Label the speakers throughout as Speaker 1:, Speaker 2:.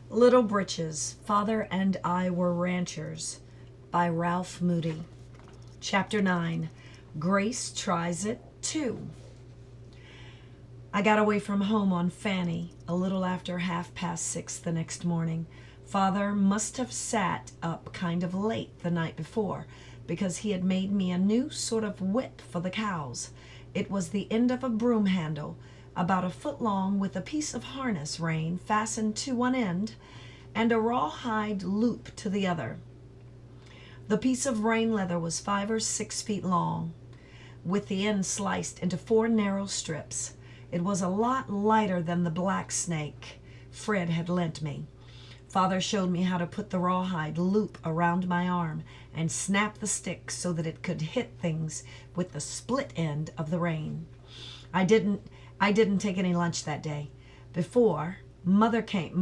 Speaker 1: Little Britches, Father and I Were Ranchers by Ralph Moody. Chapter 9, Grace Tries It Too. I got away from home on Fanny a little after 6:30 the next morning. Father must have sat up kind of late the night before because he had made me a new sort of whip for the cows. It was the end of a broom handle, about a foot long, with a piece of harness rein fastened to one end and a rawhide loop to the other. The piece of rein leather was 5 or 6 feet long, with the end sliced into 4 narrow strips. It was a lot lighter than the black snake Fred had lent me. Father showed me how to put the rawhide loop around my arm and snap the stick so that it could hit things with the split end of the rein. I didn't take any lunch that day. Before mother put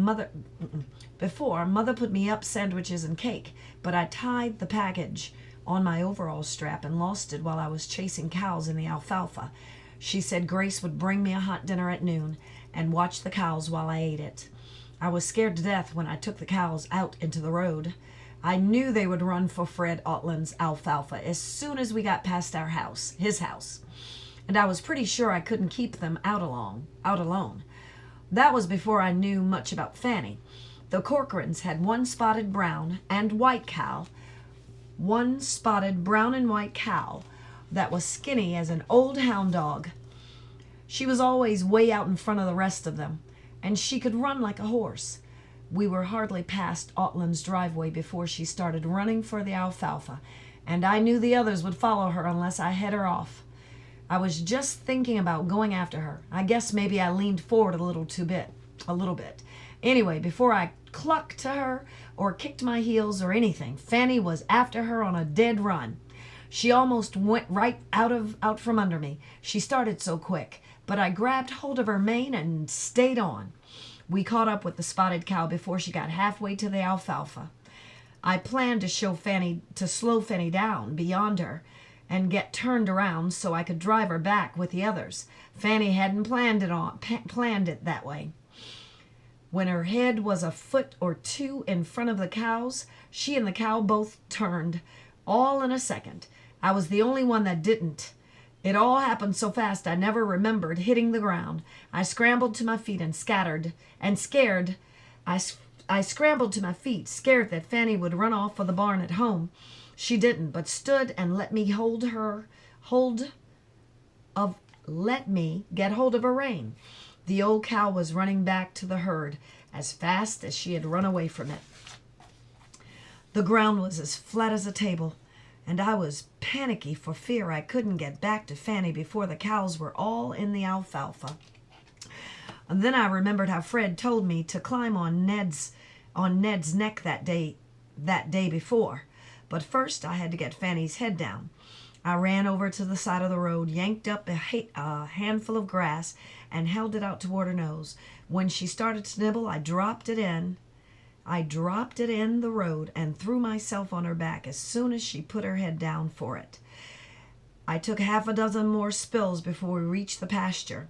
Speaker 1: me up sandwiches and cake, but I tied the package on my overall strap and lost it while I was chasing cows in the alfalfa. She said Grace would bring me a hot dinner at noon and watch the cows while I ate it. I was scared to death when I took the cows out into the road. I knew they would run for Fred Otland's alfalfa as soon as we got past his house. And I was pretty sure I couldn't keep them out alone. That was before I knew much about Fanny. The Corcorans had one spotted brown and white cow that was skinny as an old hound dog. She was always way out in front of the rest of them, and she could run like a horse. We were hardly past Otland's driveway before she started running for the alfalfa, and I knew the others would follow her unless I head her off. I was just thinking about going after her. I guess maybe I leaned forward a little bit. Anyway, before I clucked to her or kicked my heels or anything, Fanny was after her on a dead run. She almost went right out from under me. She started so quick, but I grabbed hold of her mane and stayed on. We caught up with the spotted cow before she got halfway to the alfalfa. I planned to slow Fanny down beyond her and get turned around so I could drive her back with the others. Fanny hadn't planned it that way. When her head was a foot or two in front of the cows, she and the cow both turned, all in a second. I was the only one that didn't. It all happened so fast I never remembered hitting the ground. I scrambled to my feet scared that Fanny would run off for the barn at home. She didn't, but stood and let me get hold of her rein. The old cow was running back to the herd as fast as she had run away from it. The ground was as flat as a table, and I was panicky for fear I couldn't get back to Fanny before the cows were all in the alfalfa. And then I remembered how Fred told me to climb on Ned's neck that day before. But first I had to get Fanny's head down. I ran over to the side of the road, yanked up a handful of grass, and held it out toward her nose. When she started to nibble, I dropped it in the road and threw myself on her back as soon as she put her head down for it. I took 6 more spills before we reached the pasture,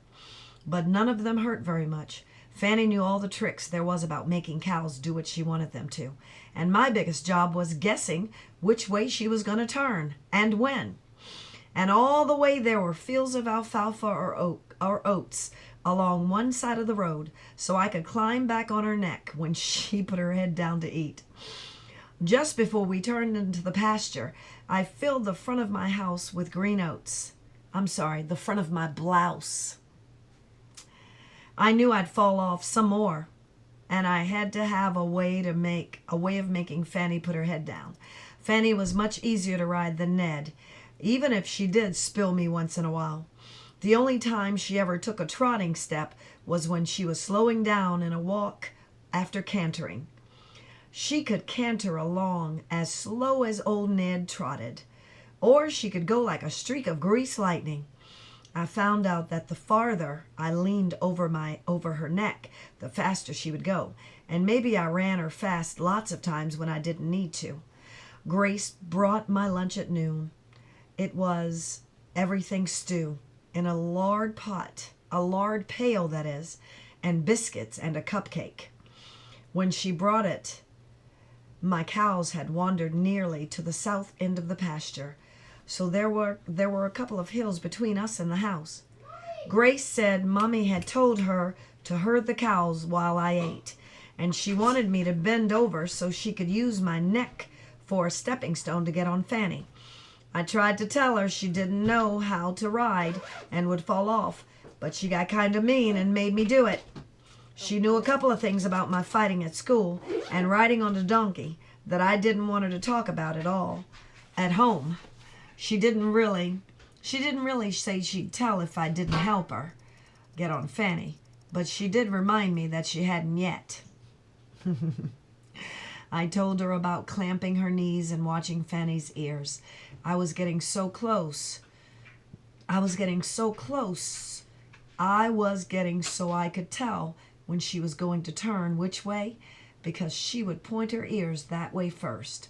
Speaker 1: but none of them hurt very much. Fanny knew all the tricks there was about making cows do what she wanted them to, and my biggest job was guessing which way she was going to turn and when. And all the way there were fields of alfalfa or oats along one side of the road, so I could climb back on her neck when she put her head down to eat. Just before we turned into the pasture, I filled the front of my house with green oats. The front of my blouse. I knew I'd fall off some more, and I had to have a way of making Fanny put her head down. Fanny was much easier to ride than Ned, even if she did spill me once in a while. The only time she ever took a trotting step was when she was slowing down in a walk after cantering. She could canter along as slow as old Ned trotted, or she could go like a streak of grease lightning. I found out that the farther I leaned over her neck, the faster she would go, and maybe I ran her fast lots of times when I didn't need to. Grace brought my lunch at noon. It was everything stew in a lard pail, that is, and biscuits and a cupcake. When she brought it, my cows had wandered nearly to the south end of the pasture, so there were a couple of hills between us and the house. Grace said Mommy had told her to herd the cows while I ate, and she wanted me to bend over so she could use my neck for a stepping stone to get on Fanny. I tried to tell her she didn't know how to ride and would fall off, but she got kind of mean and made me do it. She knew a couple of things about my fighting at school and riding on a donkey that I didn't want her to talk about at all at home. She didn't really say she'd tell if I didn't help her get on Fanny, but she did remind me that she hadn't yet. I told her about clamping her knees and watching Fanny's ears. I was getting so close. I was getting so I could tell when she was going to turn which way, because she would point her ears that way first.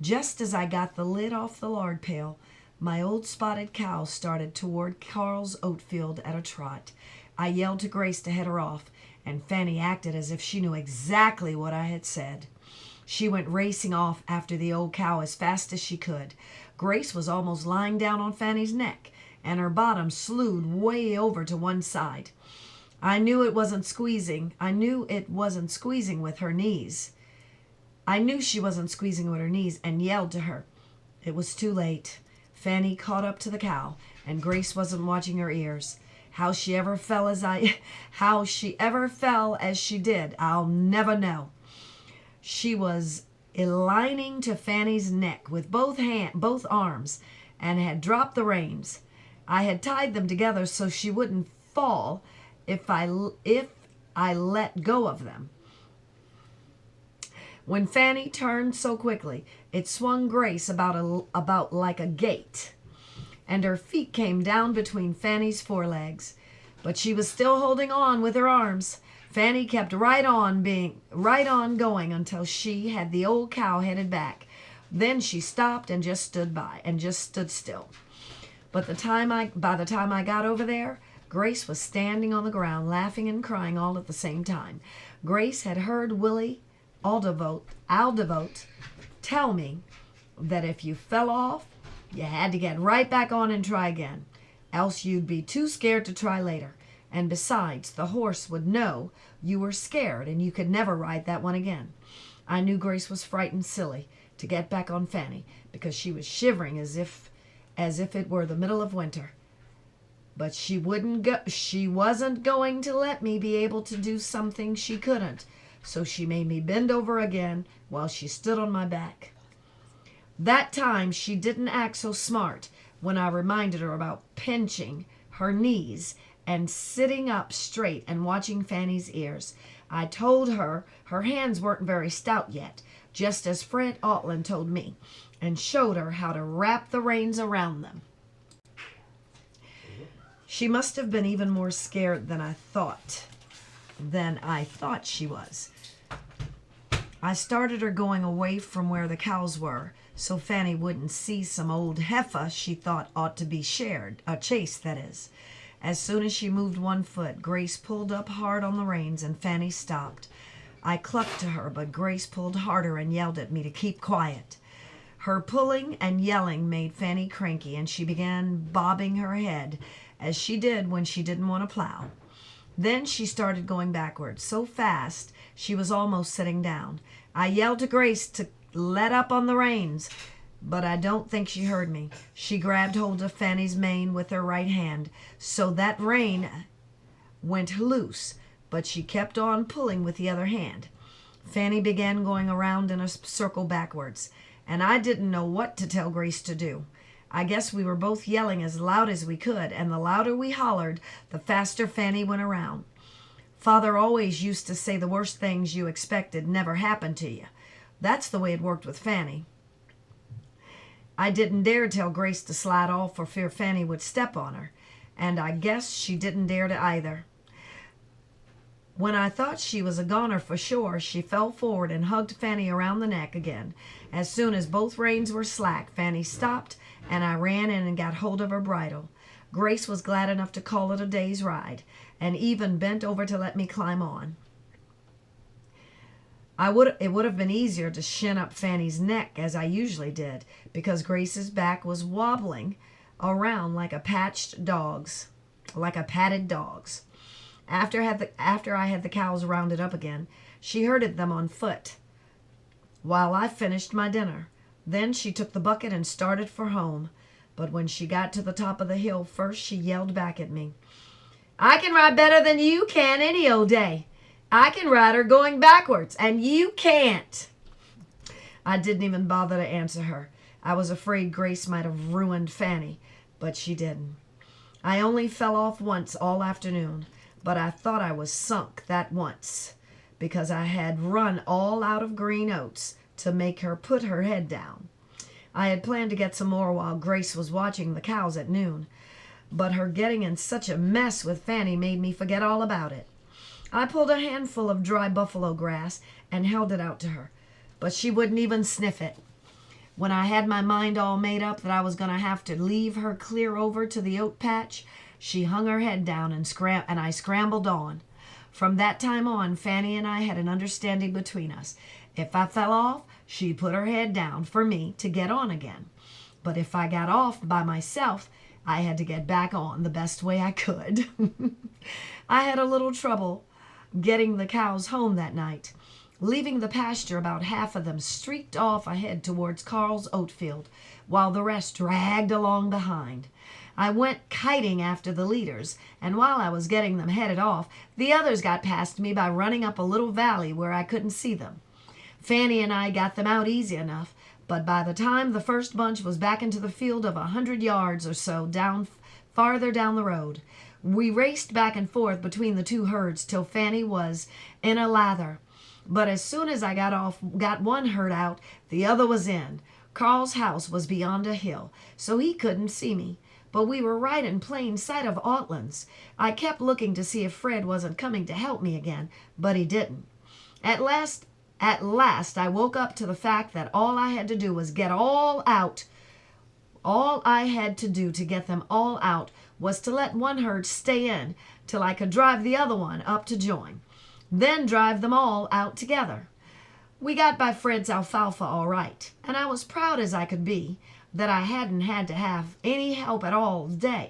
Speaker 1: Just as I got the lid off the lard pail, my old spotted cow started toward Carl's oat field at a trot. I yelled to Grace to head her off, and Fanny acted as if she knew exactly what I had said. She went racing off after the old cow as fast as she could. Grace was almost lying down on Fanny's neck, and her bottom slewed way over to one side. I knew it wasn't squeezing with her knees. I knew she wasn't squeezing with her knees and yelled to her. It was too late. Fanny caught up to the cow, and Grace wasn't watching her ears. How she ever fell as she did, I'll never know. She was aligning to Fanny's neck with both arms and had dropped the reins. I had tied them together so she wouldn't fall if I let go of them. When Fanny turned so quickly, it swung Grace about like a gate, and her feet came down between Fanny's forelegs. But she was still holding on with her arms. Fanny kept right on going until she had the old cow headed back. Then she stopped and just stood still. But by the time I got over there, Grace was standing on the ground, laughing and crying all at the same time. Grace had heard Willie Aldevote tell me that if you fell off, you had to get right back on and try again, else you'd be too scared to try later. And besides, the horse would know you were scared and you could never ride that one again. I knew Grace was frightened silly to get back on Fanny because she was shivering as if it were the middle of winter. But she wasn't going to let me be able to do something she couldn't, so she made me bend over again while she stood on my back. That time she didn't act so smart when I reminded her about pinching her knees and sitting up straight and watching Fanny's ears. I told her her hands weren't very stout yet, just as Fred Altland told me, and showed her how to wrap the reins around them. She must have been even more scared than I thought she was. I started her going away from where the cows were, so Fanny wouldn't see some old heifer she thought ought to be chased, that is. As soon as she moved one foot, Grace pulled up hard on the reins and Fanny stopped. I clucked to her, but Grace pulled harder and yelled at me to keep quiet. Her pulling and yelling made Fanny cranky, and she began bobbing her head, as she did when she didn't want to plow. Then she started going backwards, so fast she was almost sitting down. I yelled to Grace to let up on the reins, but I don't think she heard me. She grabbed hold of Fanny's mane with her right hand, so that rein went loose, but she kept on pulling with the other hand. Fanny began going around in a circle backwards, and I didn't know what to tell Grace to do. I guess we were both yelling as loud as we could, and the louder we hollered, the faster Fanny went around. Father always used to say the worst things you expected never happened to you. That's the way it worked with Fanny. I didn't dare tell Grace to slide off for fear Fanny would step on her, and I guess she didn't dare to either. When I thought she was a goner for sure, she fell forward and hugged Fanny around the neck again. As soon as both reins were slack, Fanny stopped, and I ran in and got hold of her bridle. Grace was glad enough to call it a day's ride, and even bent over to let me climb on. It would have been easier to shin up Fanny's neck as I usually did, because Grace's back was wobbling around like a patted dog's. After I had the cows rounded up again, she herded them on foot while I finished my dinner. Then she took the bucket and started for home. But when she got to the top of the hill, first she yelled back at me, "I can ride better than you can any old day. I can ride her going backwards, and you can't." I didn't even bother to answer her. I was afraid Grace might have ruined Fanny, but she didn't. I only fell off once all afternoon, but I thought I was sunk that once, because I had run all out of green oats to make her put her head down. I had planned to get some more while Grace was watching the cows at noon, but her getting in such a mess with Fanny made me forget all about it. I pulled a handful of dry buffalo grass and held it out to her, but she wouldn't even sniff it. When I had my mind all made up that I was going to have to leave her clear over to the oat patch, she hung her head down and I scrambled on. From that time on, Fanny and I had an understanding between us. If I fell off, she'd put her head down for me to get on again. But if I got off by myself, I had to get back on the best way I could. I had a little trouble getting the cows home that night. Leaving the pasture, about half of them streaked off ahead towards Carl's oat field, while the rest dragged along behind. I went kiting after the leaders, and while I was getting them headed off, the others got past me by running up a little valley where I couldn't see them. Fanny and I got them out easy enough, but by the time the first bunch was back into the field of 100 yards or so farther down the road, we raced back and forth between the two herds till Fanny was in a lather. But as soon as I got one herd out, the other was in. Carl's house was beyond a hill, so he couldn't see me, but we were right in plain sight of Autlands. I kept looking to see if Fred wasn't coming to help me again, but he didn't. At last I woke up to the fact that all I had to do was get all out. All I had to do to get them all out was to let one herd stay in till I could drive the other one up to join, then drive them all out together. We got by Fred's alfalfa all right, and I was proud as I could be that I hadn't had to have any help all day.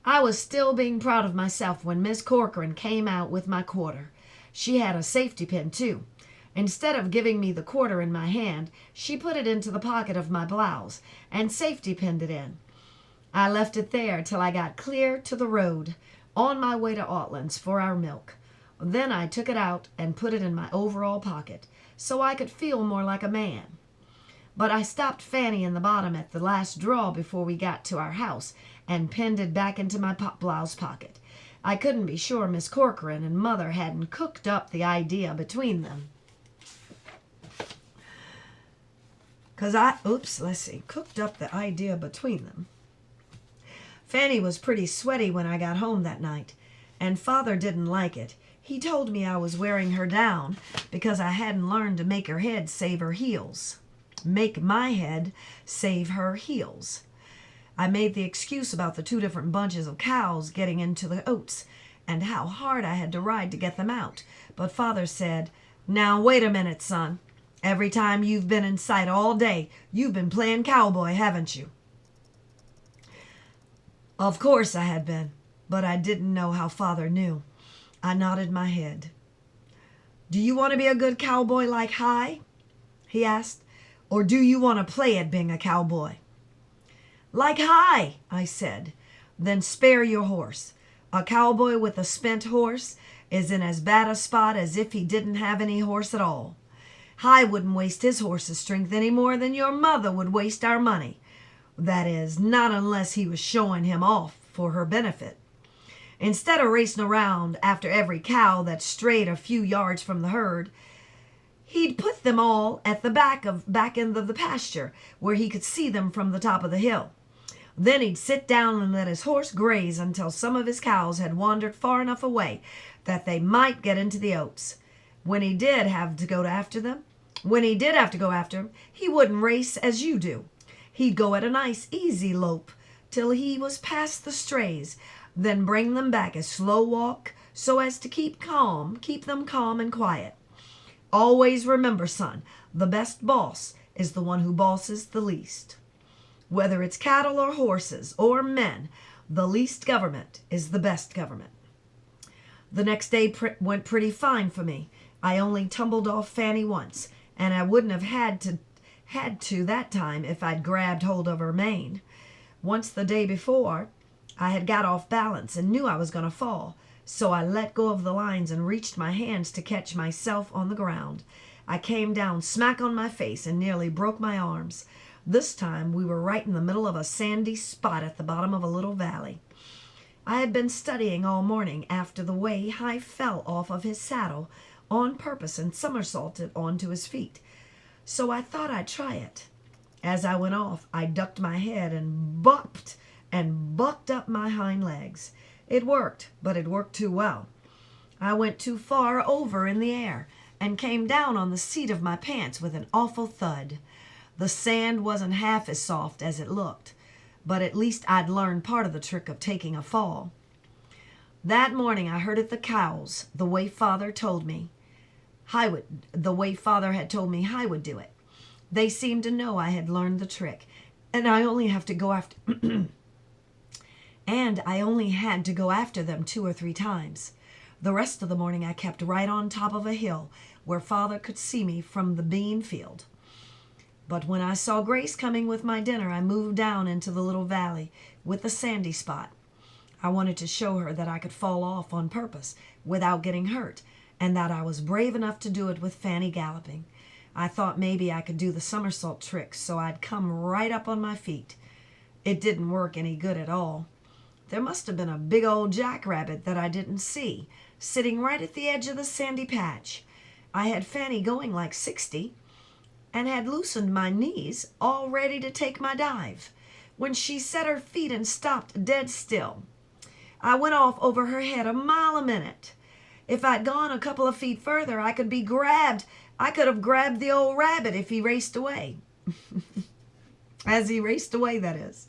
Speaker 1: I was still being proud of myself when Miss Corcoran came out with my quarter. She had a safety pin, too. Instead of giving me the quarter in my hand, she put it into the pocket of my blouse and safety pinned it in. I left it there till I got clear to the road, on my way to Autlands for our milk. Then I took it out and put it in my overall pocket, so I could feel more like a man. But I stopped Fanny in the bottom at the last draw before we got to our house and pinned it back into my blouse pocket. I couldn't be sure Miss Corcoran and Mother hadn't cooked up the idea between them. Cooked up the idea between them. Fanny was pretty sweaty when I got home that night, and Father didn't like it. He told me I was wearing her down because I hadn't learned to make her head save her heels. Make my head save her heels. I made the excuse about the 2 different bunches of cows getting into the oats and how hard I had to ride to get them out. But Father said, "Now wait a minute, son. Every time you've been in sight all day, you've been playing cowboy, haven't you?" Of course I had been, but I didn't know how Father knew. I nodded my head. "Do you want to be a good cowboy like Hi?" he asked. "Or do you want to play at being a cowboy?" "Like Hi," I said. "Then spare your horse. A cowboy with a spent horse is in as bad a spot as if he didn't have any horse at all. Hi wouldn't waste his horse's strength any more than your mother would waste our money. That is, not unless he was showing him off for her benefit. Instead of racing around after every cow that strayed a few yards from the herd, he'd put them all at the back end of the pasture where he could see them from the top of the hill. Then he'd sit down and let his horse graze until some of his cows had wandered far enough away that they might get into the oats. When he did have to go after them, he wouldn't race as you do. He'd go at a nice easy lope till he was past the strays, then bring them back a slow walk so as to keep them calm and quiet. Always remember, son, the best boss is the one who bosses the least. Whether it's cattle or horses or men, the least government is the best government. The next day went pretty fine for me. I only tumbled off Fanny once, and I wouldn't have had to that time if I'd grabbed hold of her mane. Once the day before, I had got off balance and knew I was going to fall, so I let go of the lines and reached my hands to catch myself on the ground. I came down smack on my face and nearly broke my arms. This time we were right in the middle of a sandy spot at the bottom of a little valley. I had been studying all morning after the way Hi fell off of his saddle on purpose and somersaulted onto his feet, so I thought I'd try it. As I went off, I ducked my head and bopped and bucked up my hind legs. It worked, but it worked too well. I went too far over in the air and came down on the seat of my pants with an awful thud. The sand wasn't half as soft as it looked, but at least I'd learned part of the trick of taking a fall. That morning I heard at the cows the way Father told me the way Father had told me Hi would do it. They seemed to know I had learned the trick, and I only had to go after them 2 or 3 times. The rest of the morning I kept right on top of a hill where Father could see me from the bean field. But when I saw Grace coming with my dinner, I moved down into the little valley with the sandy spot. I wanted to show her that I could fall off on purpose without getting hurt, and that I was brave enough to do it with Fanny galloping. I thought maybe I could do the somersault trick, so I'd come right up on my feet. It didn't work any good at all. There must have been a big old jackrabbit that I didn't see, sitting right at the edge of the sandy patch. I had Fanny going like 60, and had loosened my knees, all ready to take my dive, when she set her feet and stopped dead still. I went off over her head a mile a minute. If I'd gone a couple of feet further, I could have grabbed the old rabbit if he raced away. As he raced away, that is.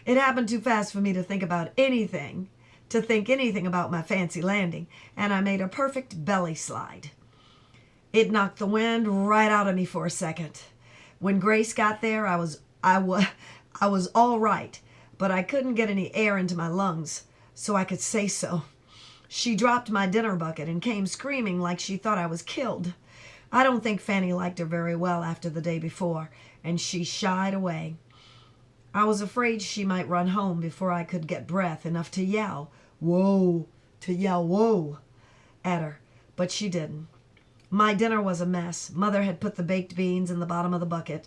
Speaker 1: It happened too fast for me to think anything about my fancy landing, and I made a perfect belly slide. It knocked the wind right out of me for a second. When Grace got there, I was all right, but I couldn't get any air into my lungs, so I could say so. She dropped my dinner bucket and came screaming like she thought I was killed. I don't think Fanny liked her very well after the day before, and she shied away. I was afraid she might run home before I could get breath enough to yell, whoa, at her, but she didn't. My dinner was a mess. Mother had put the baked beans in the bottom of the bucket,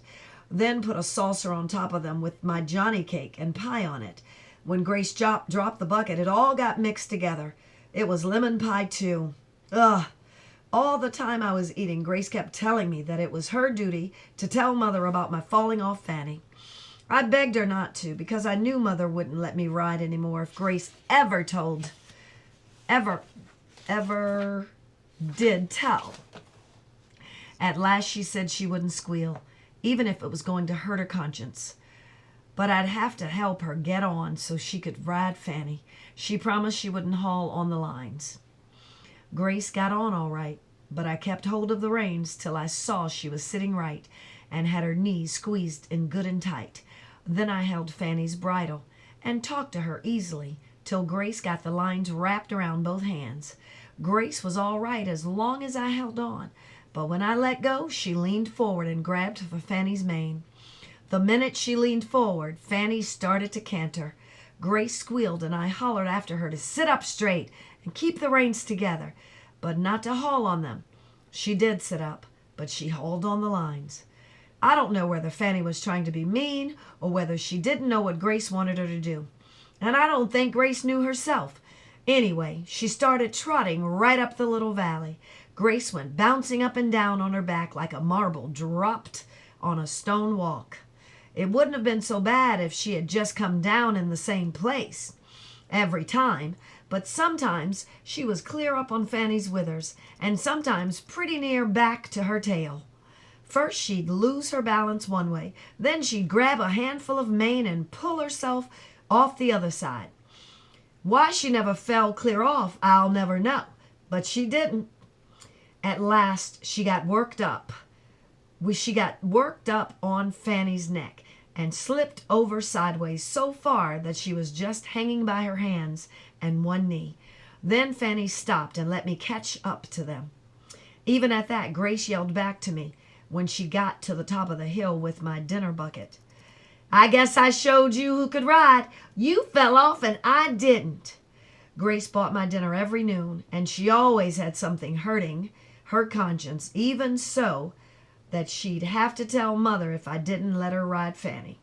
Speaker 1: then put a saucer on top of them with my Johnny cake and pie on it. When Grace dropped the bucket, it all got mixed together. It was lemon pie too. Ugh! All the time I was eating, Grace kept telling me that it was her duty to tell Mother about my falling off Fanny. I begged her not to, because I knew Mother wouldn't let me ride anymore if Grace ever did tell. At last she said she wouldn't squeal, even if it was going to hurt her conscience. But I'd have to help her get on so she could ride Fanny. She promised she wouldn't haul on the lines. Grace got on all right, but I kept hold of the reins till I saw she was sitting right and had her knees squeezed in good and tight. Then I held Fanny's bridle and talked to her easily till Grace got the lines wrapped around both hands. Grace was all right as long as I held on, but when I let go, she leaned forward and grabbed for Fanny's mane. The minute she leaned forward, Fanny started to canter. Grace squealed, and I hollered after her to sit up straight and keep the reins together, but not to haul on them. She did sit up, but she hauled on the lines. I don't know whether Fanny was trying to be mean or whether she didn't know what Grace wanted her to do. And I don't think Grace knew herself. Anyway, she started trotting right up the little valley. Grace went bouncing up and down on her back like a marble dropped on a stone walk. It wouldn't have been so bad if she had just come down in the same place every time, but sometimes she was clear up on Fanny's withers, and sometimes pretty near back to her tail. First she'd lose her balance one way, then she'd grab a handful of mane and pull herself off the other side. Why she never fell clear off, I'll never know. But she didn't. At last, she got worked up. She got worked up on Fanny's neck and slipped over sideways so far that she was just hanging by her hands and one knee. Then Fanny stopped and let me catch up to them. Even at that, Grace yelled back to me when she got to the top of the hill with my dinner bucket. I guess I showed you who could ride. You fell off and I didn't. Grace bought my dinner every noon, and she always had something hurting her conscience, even so that she'd have to tell Mother if I didn't let her ride Fanny.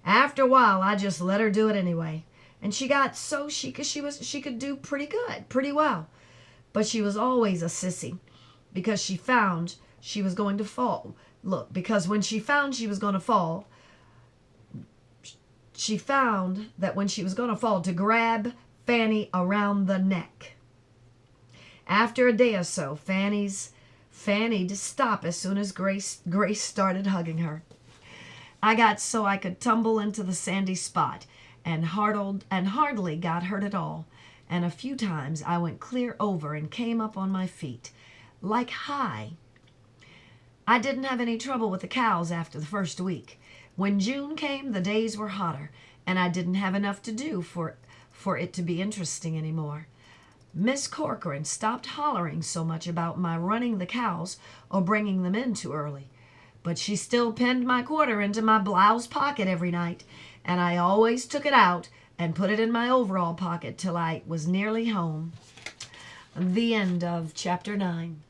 Speaker 1: After a while, I just let her do it anyway, and she got so she could do pretty well. But she was always a sissy because she found she was going to fall. Look, because when she found she was going to fall, she found that when she was going to fall, to grab Fanny around the neck. After a day or so, Fanny'd stop as soon as Grace started hugging her. I got so I could tumble into the sandy spot and hardly got hurt at all. And a few times I went clear over and came up on my feet, like high. I didn't have any trouble with the cows after the first week. When June came, the days were hotter, and I didn't have enough to do for it to be interesting anymore. Miss Corcoran stopped hollering so much about my running the cows or bringing them in too early. But she still pinned my quarter into my blouse pocket every night, and I always took it out and put it in my overall pocket till I was nearly home. The end of chapter 9.